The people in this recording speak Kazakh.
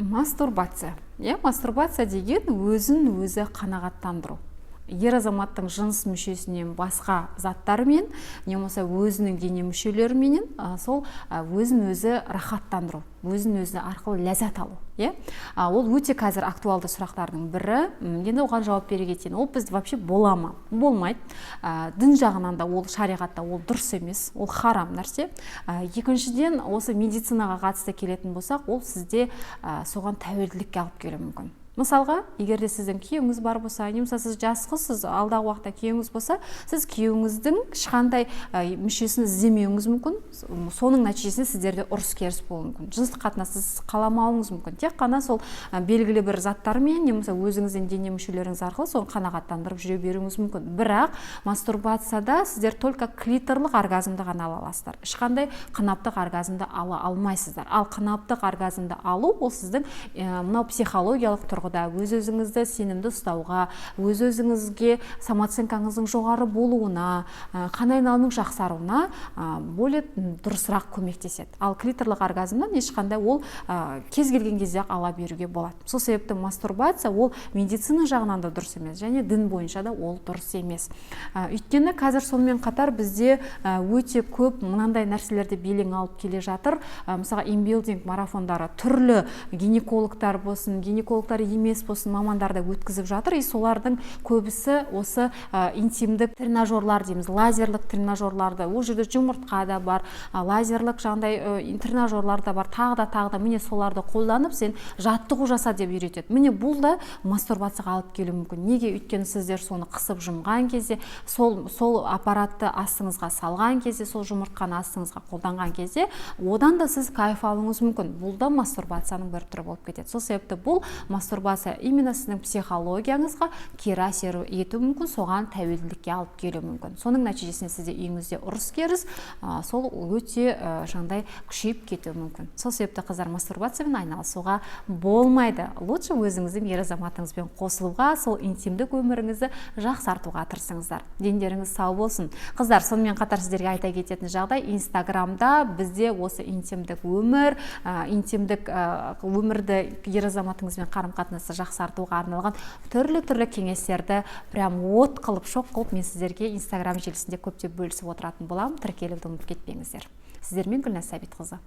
Мастурбация. Мастурбация деген өзін өзі қанағаттандыру. Ер азаматтың жыныс мүшесінен басқа заттарымен, не болмаса өзінің дене мүшелеріменен сол өзін өзі рахаттандыру, өзін өзі арқылы ләззат алу. Ол өте қазір актуалды сұрақтардың бірі. Енді оған жауап бере кетейін. Ол бізде вообще бола ма? Болмайды. Дін жағынан да ол шариғатта ол дұрыс емес, ол харам нәрсе. Екіншіден, осы медицинаға қатысты келетін болсақ, ол сізде соған тәуелділікке алып келуі мүмкін. Мысалға, егер де сіздің күйеуіңіз бар болса, немесе сіз жас қызсыз, алдағы уақытта күйеуіңіз болса, сіз күйеуіңіздің ешқандай мүшесін іздемеуіңіз мүмкін. Соның нәтижесінде сіздерде ұрыс керіс болуы мүмкін. Жыныстық қатынасты сіз қаламауыңыз мүмкін. Тек қана сол белгілі бір заттармен, немесе өзіңіздің дене мүшелеріңіз арқылы соны қанағаттандырып жүре беруіңіз мүмкін. Бірақ мастурбацияда сіздер только клиторлық оргазмды ғана ала аласыздар. Ешқандай қынаптық оргазмды ала алмайсыздар. Ал қынаптық оргазмды алу ол сіздің мынау психологиялық тұрғыда өз-өзіңізді сенімді ұстауға, өз-өзіңізге самооценкаңыздың жоғары болуына, қан айналымның жақсаруына более дұрысырақ көмектеседі. Ал клиторлық оргазмнан ешқандай ол кез келген кезде ала беруге болады. Сол себепті мастурбация ол медицина жағынан да дұрыс емес, және дін бойынша да ол дұрыс емес. Өйткені қазір сонымен қатар бізде өте көп мынандай нәрселерді белең алып келе жатыр. Мысалға, инбилдинг марафондары түрлі гинекологтар болсын, гинекологтар емес болсын, мамандарда өткізіп жатыр. И солардың көбісі осы интимдік тренажерлар дейміз, лазерлік тренажерларды. Ол жерде жұмыртқа да бар, лазерлік жаңдай тренажерлар да бар, тағы да міне соларды қолданып сен жаттығу жаса деп үйретеді. Міне бұл да мастурбацияға алып келуі мүмкін. Неге? Өйткені сіздер соны қысып жұмған кезде, сол аппаратты астыңызға салған кезде, сол жұмыртқаны астыңызға қолданған кезде, одан да сіз кайф алуыңыз мүмкін. Бұл да мастурбацияның бір түрі болып кетеді. Сол себепті бұл мастурбация именно сіздің психологияңызға кері әсер етуі мүмкін, соған тәуелділікке алып келуі мүмкін. Соның нәтижесінде сізде үйіңізде ұрыс керіс, сол өте жаңдай күшейіп кетуі мүмкін. Сол себепті қыздар мастурбациямен айналысуға болмайды. Лучше өзіңіздің ер азаматыңызбен қосылуға, сол интимдік өміріңізді жақсартуға тырысыңыздар. Дендеріңіз сау болсын. Қыздар, сонымен қатар сіздерге айта кететін жағдай, Инстаграмда бізде осы интимдік өмір, интимдік өмірді ер азаматыңызбен қарым-қатынасты жақсартуға арналған түрлі кеңестерді прям от қылып, шоқ қылып мен сіздерге Инстаграм желісінде көптеп бөлісіп отыратын боламын. Тіркелуді ұмытып кетпеңіздер. Сіздермен Гүлназ Сәбитқызы.